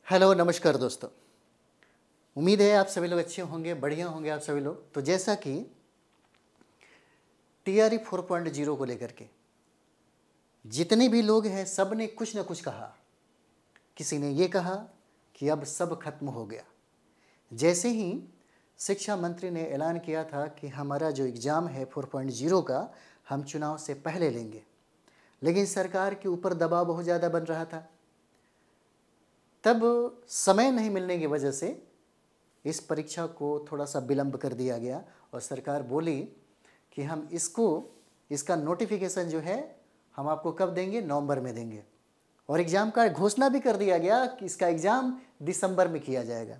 Hello नमस्कार दोस्तों। उम्मीद है आप सभी लोग अच्छे होंगे, बढ़िया होंगे आप सभी लोग। तो जैसा कि टीआरई 4.0 को लेकर के जितने भी लोग हैं सब ने कुछ ना कुछ कहा। किसी ने ये कहा कि अब सब खत्म हो गया। जैसे ही शिक्षा मंत्री ने ऐलान किया था कि हमारा जो एग्ज़ाम है 4.0 का हम चुनाव से पहले लेंगे, लेकिन सरकार के ऊपर दबाव बहुत ज़्यादा बन रहा था। तब समय नहीं मिलने की वजह से इस परीक्षा को थोड़ा सा विलंब कर दिया गया और सरकार बोली कि हम इसका नोटिफिकेशन जो है हम आपको कब देंगे, नवंबर में देंगे। और एग्ज़ाम का घोषणा भी कर दिया गया कि इसका एग्ज़ाम दिसंबर में किया जाएगा।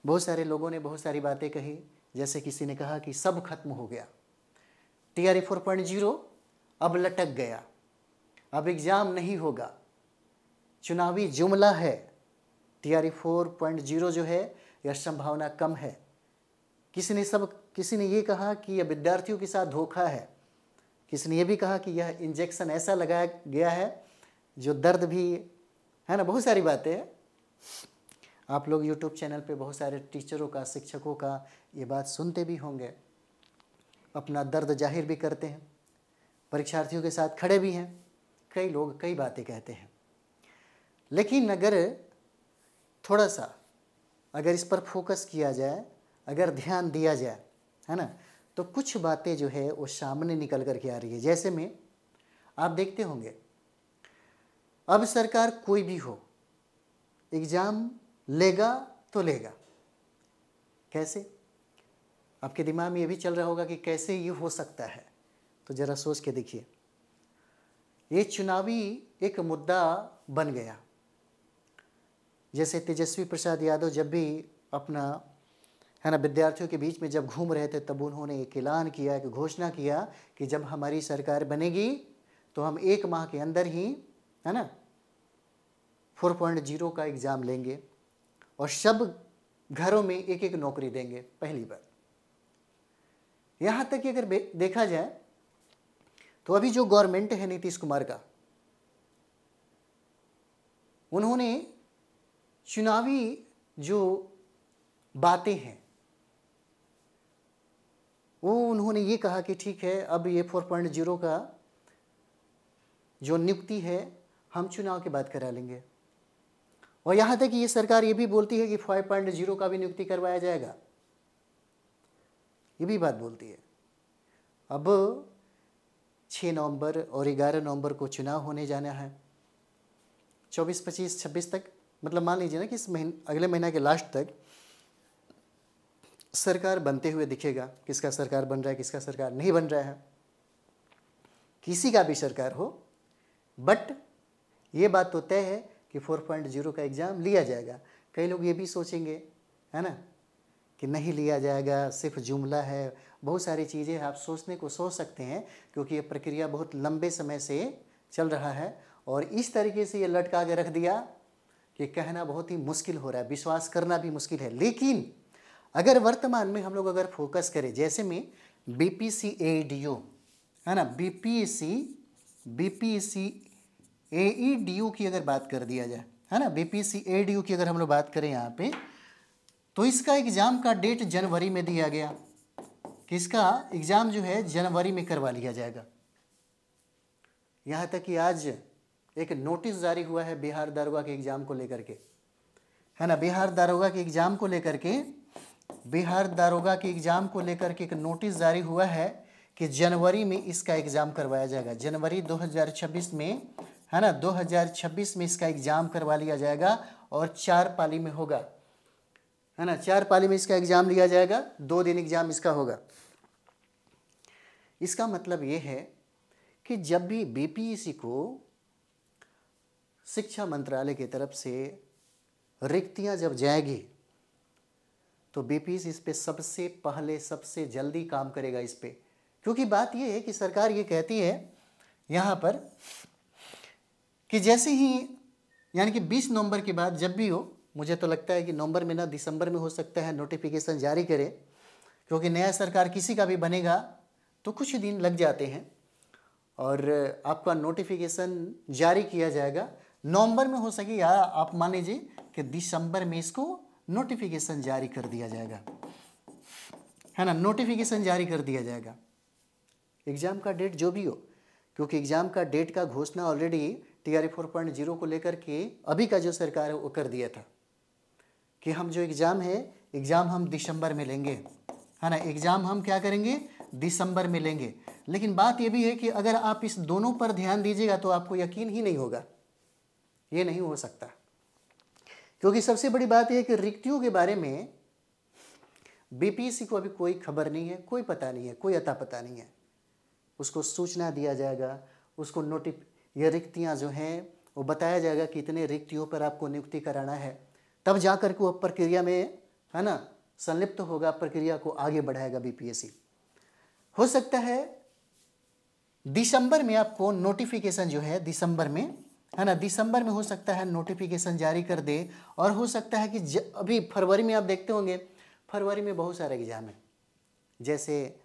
बहुत सारे लोगों ने बहुत सारी बातें कही, जैसे किसी ने कहा कि सब खत्म हो गया, टीआरई 4.0 अब लटक गया, अब एग्ज़ाम नहीं होगा, चुनावी जुमला है, टीआरई 4.0 जो है यह संभावना कम है। किसी ने ये कहा कि यह विद्यार्थियों के साथ धोखा है। किसी ने ये भी कहा कि यह इंजेक्शन ऐसा लगाया गया है जो दर्द भी है ना। बहुत सारी बातें हैं। आप लोग यूट्यूब चैनल पे बहुत सारे टीचरों का, शिक्षकों का ये बात सुनते भी होंगे, अपना दर्द जाहिर भी करते हैं, परीक्षार्थियों के साथ खड़े भी हैं। कई लोग कई बातें कहते हैं, लेकिन थोड़ा सा अगर इस पर फोकस किया जाए, अगर ध्यान दिया जाए, है ना, तो कुछ बातें जो है वो सामने निकल कर के आ रही है। जैसे में आप देखते होंगे, अब सरकार कोई भी हो एग्ज़ाम लेगा तो लेगा। कैसे? आपके दिमाग में ये भी चल रहा होगा कि कैसे ये हो सकता है। तो ज़रा सोच के देखिए, ये चुनावी एक मुद्दा बन गया। जैसे तेजस्वी प्रसाद यादव जब भी अपना है ना विद्यार्थियों के बीच में जब घूम रहे थे, तब उन्होंने एक ऐलान किया, एक घोषणा किया कि जब हमारी सरकार बनेगी तो हम 1 माह के अंदर ही है ना 4.0 का एग्ज़ाम लेंगे और सब घरों में एक एक नौकरी देंगे। पहली बार यहाँ तक कि अगर देखा जाए तो अभी जो गवर्नमेंट है नीतीश कुमार का, उन्होंने चुनावी जो बातें हैं वो उन्होंने ये कहा कि ठीक है, अब ये 4.0 का जो नियुक्ति है हम चुनाव के बाद करा लेंगे। और यहाँ तक कि ये सरकार ये भी बोलती है कि 5.0 का भी नियुक्ति करवाया जाएगा, ये भी बात बोलती है। अब 6 नवंबर और 11 नवंबर को चुनाव होने जाना है, 24, 25, 26 तक, मतलब मान लीजिए ना कि इस महीने, अगले महीना के लास्ट तक सरकार बनते हुए दिखेगा। किसका सरकार बन रहा है, किसका सरकार नहीं बन रहा है, किसी का भी सरकार हो, बट ये बात तो तय है कि 4.0 का एग्ज़ाम लिया जाएगा। कई लोग ये भी सोचेंगे है ना कि नहीं लिया जाएगा, सिर्फ जुमला है। बहुत सारी चीज़ें आप सोच सकते हैं, क्योंकि ये प्रक्रिया बहुत लंबे समय से चल रहा है और इस तरीके से ये लटका के रख दिया कि कहना बहुत ही मुश्किल हो रहा है, विश्वास करना भी मुश्किल है। लेकिन अगर वर्तमान में हम लोग अगर फोकस करें, जैसे में बीपीएससी एईडीओ है ना, बीपीएससी एईडीओ की अगर बात कर दिया जाए, है ना, बीपीएससी एईडीओ की अगर हम लोग बात करें यहाँ पे, तो इसका एग्ज़ाम का डेट जनवरी में दिया गया कि इसका एग्ज़ाम जो है जनवरी में करवा लिया जाएगा। यहाँ तक कि आज एक नोटिस जारी हुआ है बिहार दारोगा के एग्ज़ाम को लेकर के, है ना, बिहार दारोगा के एग्ज़ाम को लेकर के एक नोटिस जारी हुआ है कि जनवरी में इसका एग्ज़ाम करवाया जाएगा। जनवरी 2026 में, है ना, 2026 में इसका एग्ज़ाम करवा लिया जाएगा और 4 पाली में होगा, है ना, 4 पाली में इसका एग्ज़ाम लिया जाएगा, 2 दिन एग्ज़ाम इसका होगा। इसका मतलब ये है कि जब भी बीपीएससी को शिक्षा मंत्रालय की तरफ से रिक्तियां जब जाएगी तो बीपीएससी इस पे सबसे पहले, सबसे जल्दी काम करेगा इस पे। क्योंकि बात ये है कि सरकार ये कहती है यहाँ पर कि जैसे ही यानी कि 20 नवंबर के बाद जब भी हो, मुझे तो लगता है कि नवंबर में ना दिसंबर में हो सकता है नोटिफिकेशन जारी करे, क्योंकि नया सरकार किसी का भी बनेगा तो कुछ दिन लग जाते हैं और आपका नोटिफिकेशन जारी किया जाएगा नवंबर में। हो सके या आप मान लीजिए कि दिसंबर में इसको नोटिफिकेशन जारी कर दिया जाएगा, है ना, नोटिफिकेशन जारी कर दिया जाएगा। एग्ज़ाम का डेट जो भी हो, क्योंकि एग्ज़ाम का डेट का घोषणा ऑलरेडी TRE 4.0 को लेकर के अभी का जो सरकार है वो कर दिया था कि हम जो एग्ज़ाम है, एग्ज़ाम हम दिसंबर में लेंगे, है ना, एग्ज़ाम हम क्या करेंगे, दिसंबर में लेंगे। लेकिन बात ये भी है कि अगर आप इस दोनों पर ध्यान दीजिएगा तो आपको यकीन ही नहीं होगा, ये नहीं हो सकता। क्योंकि सबसे बड़ी बात यह है कि रिक्तियों के बारे में BPSC को अभी कोई खबर नहीं है, कोई पता नहीं है, कोई अता पता नहीं है। उसको सूचना दिया जाएगा, उसको ये रिक्तियाँ जो हैं वो बताया जाएगा कि इतने रिक्तियों पर आपको नियुक्ति कराना है, तब जा कर के वो प्रक्रिया में, है ना, संलिप्त होगा, प्रक्रिया को आगे बढ़ाएगा BPSC। हो सकता है दिसंबर में आपको नोटिफिकेशन जो है दिसंबर में, है ना, दिसंबर में हो सकता है नोटिफिकेशन जारी कर दे। और हो सकता है कि अभी फरवरी में आप देखते होंगे, फरवरी में बहुत सारे एग्ज़ाम हैं, जैसे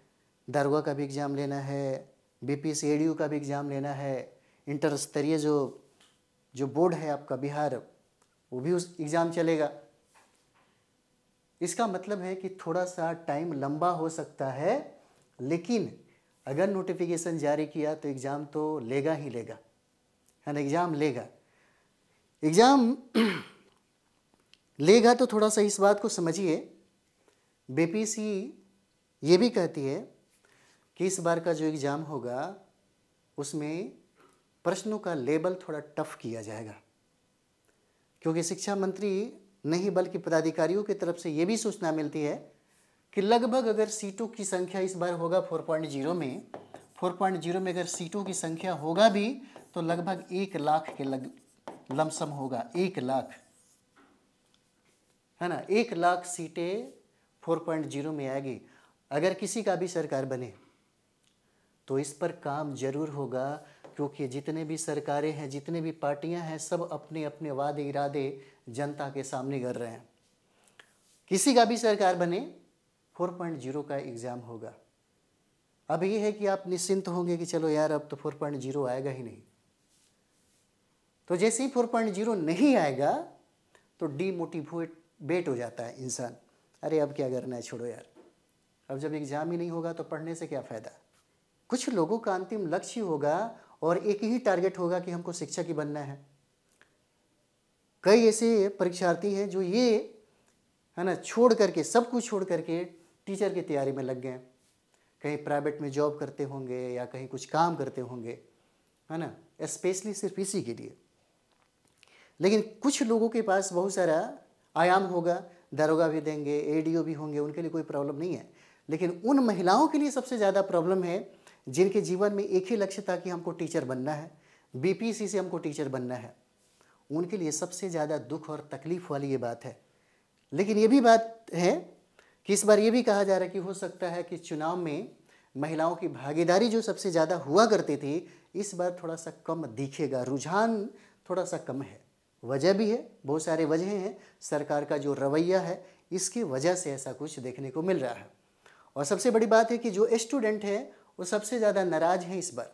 दारोगा का भी एग्ज़ाम लेना है, BPSC ADU का भी एग्ज़ाम लेना है, इंटर स्तरीय जो बोर्ड है आपका बिहार, वो भी उस एग्ज़ाम चलेगा। इसका मतलब है कि थोड़ा सा टाइम लंबा हो सकता है, लेकिन अगर नोटिफिकेशन जारी किया तो एग्ज़ाम तो लेगा ही लेगा, है ना, एग्ज़ाम लेगा। एग्ज़ाम लेगा तो थोड़ा सा इस बात को समझिए, BPSC ये भी कहती है कि इस बार का जो एग्ज़ाम होगा उसमें प्रश्नों का लेवल थोड़ा टफ किया जाएगा, क्योंकि शिक्षा मंत्री नहीं बल्कि पदाधिकारियों की तरफ से ये भी सूचना मिलती है कि लगभग अगर सीटों की संख्या इस बार होगा 4.0 में अगर सीटों की संख्या होगा भी तो लगभग 1 लाख के लमसम होगा, 1 लाख, है ना, 1 लाख सीटें 4.0 में आएगी। अगर किसी का भी सरकार बने तो इस पर काम जरूर होगा, क्योंकि जितने भी सरकारें हैं, जितने भी पार्टियां हैं, सब अपने अपने वादे इरादे जनता के सामने कर रहे हैं। किसी का भी सरकार बने 4.0 का एग्ज़ाम होगा। अब ये है कि आप निश्चिंत होंगे कि चलो यार अब तो 4.0 आएगा ही नहीं। तो जैसे ही 4.0 नहीं आएगा तो डीमोटिवेट हो जाता है इंसान, अरे अब क्या करना है, छोड़ो यार, अब जब एग्ज़ाम ही नहीं होगा तो पढ़ने से क्या फ़ायदा। कुछ लोगों का अंतिम लक्ष्य होगा और एक ही टारगेट होगा कि हमको शिक्षक ही बनना है। कई ऐसे परीक्षार्थी हैं जो ये, है ना, छोड़ करके, सब कुछ छोड़ करके टीचर की तैयारी में लग गए, कहीं प्राइवेट में जॉब करते होंगे या कहीं कुछ काम करते होंगे, है ना, स्पेशली सिर्फ इसी के लिए। लेकिन कुछ लोगों के पास बहुत सारा आयाम होगा, दारोगा भी देंगे, ADO भी होंगे, उनके लिए कोई प्रॉब्लम नहीं है। लेकिन उन महिलाओं के लिए सबसे ज़्यादा प्रॉब्लम है जिनके जीवन में एक ही लक्ष्य था कि हमको टीचर बनना है, BPSC से हमको टीचर बनना है। उनके लिए सबसे ज़्यादा दुख और तकलीफ़ वाली ये बात है। लेकिन ये भी बात है कि इस बार ये भी कहा जा रहा है कि हो सकता है कि चुनाव में महिलाओं की भागीदारी जो सबसे ज़्यादा हुआ करती थी, इस बार थोड़ा सा कम दिखेगा, रुझान थोड़ा सा कम है। वजह भी है, बहुत सारे वजह हैं, सरकार का जो रवैया है इसकी वजह से ऐसा कुछ देखने को मिल रहा है। और सबसे बड़ी बात है कि जो स्टूडेंट हैं वो सबसे ज़्यादा नाराज़ हैं इस बार।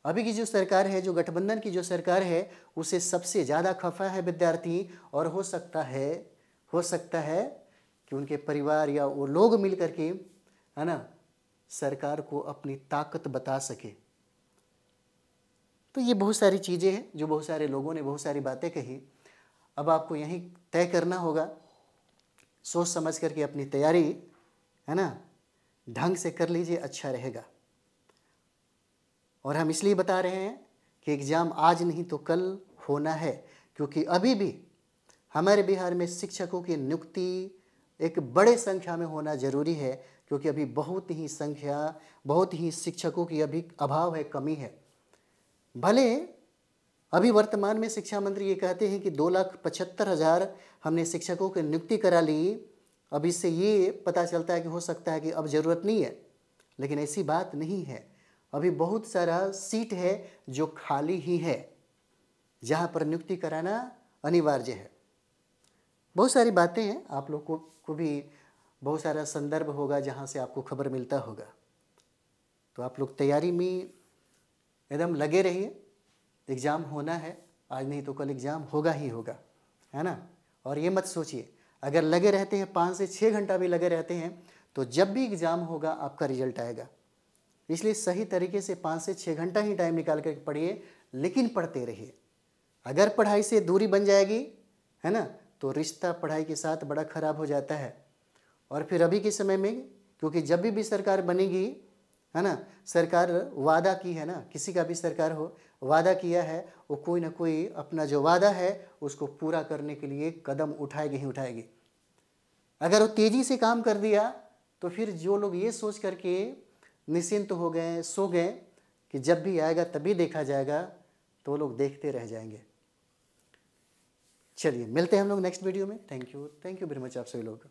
अभी की जो सरकार है, जो गठबंधन की जो सरकार है, उसे सबसे ज़्यादा खफा है विद्यार्थी। और हो सकता है कि उनके परिवार या वो लोग मिल करके, है ना, सरकार को अपनी ताकत बता सके। तो ये बहुत सारी चीज़ें हैं जो बहुत सारे लोगों ने बहुत सारी बातें कही। अब आपको यहीं तय करना होगा, सोच समझ करके अपनी तैयारी, है ना, ढंग से कर लीजिए, अच्छा रहेगा। और हम इसलिए बता रहे हैं कि एग्ज़ाम आज नहीं तो कल होना है, क्योंकि अभी भी हमारे बिहार में शिक्षकों की नियुक्ति एक बड़े संख्या में होना ज़रूरी है, क्योंकि अभी बहुत ही शिक्षकों की अभी अभाव है, कमी है। भले अभी वर्तमान में शिक्षा मंत्री ये कहते हैं कि 2,75,000 हमने शिक्षकों की नियुक्ति करा ली, अब इससे ये पता चलता है कि हो सकता है कि अब ज़रूरत नहीं है, लेकिन ऐसी बात नहीं है। अभी बहुत सारा सीट है जो खाली ही है, जहाँ पर नियुक्ति कराना अनिवार्य है। बहुत सारी बातें हैं, आप लोग को भी बहुत सारा संदर्भ होगा जहाँ से आपको खबर मिलता होगा। तो आप लोग तैयारी में एकदम लगे रहिए, एग्ज़ाम होना है, आज नहीं तो कल एग्ज़ाम होगा ही होगा, है ना। और ये मत सोचिए अगर लगे रहते हैं 5 से 6 घंटा भी लगे रहते हैं तो जब भी एग्ज़ाम होगा आपका रिजल्ट आएगा। इसलिए सही तरीके से 5 से 6 घंटा ही टाइम निकाल कर पढ़िए, लेकिन पढ़ते रहिए। अगर पढ़ाई से दूरी बन जाएगी, है ना, तो रिश्ता पढ़ाई के साथ बड़ा ख़राब हो जाता है। और फिर अभी के समय में, क्योंकि जब भी सरकार बनेगी, है ना, सरकार वादा की है ना, किसी का भी सरकार हो, वादा किया है, वो कोई ना कोई अपना जो वादा है उसको पूरा करने के लिए कदम उठाएगी ही उठाएगी। अगर वो तेज़ी से काम कर दिया तो फिर जो लोग ये सोच करके निश्चिंत हो गए, सो गए कि जब भी आएगा तभी देखा जाएगा, तो वो लोग देखते रह जाएंगे। चलिए मिलते हैं हम लोग नेक्स्ट वीडियो में। थैंक यू वेरी मच आप सभी लोग।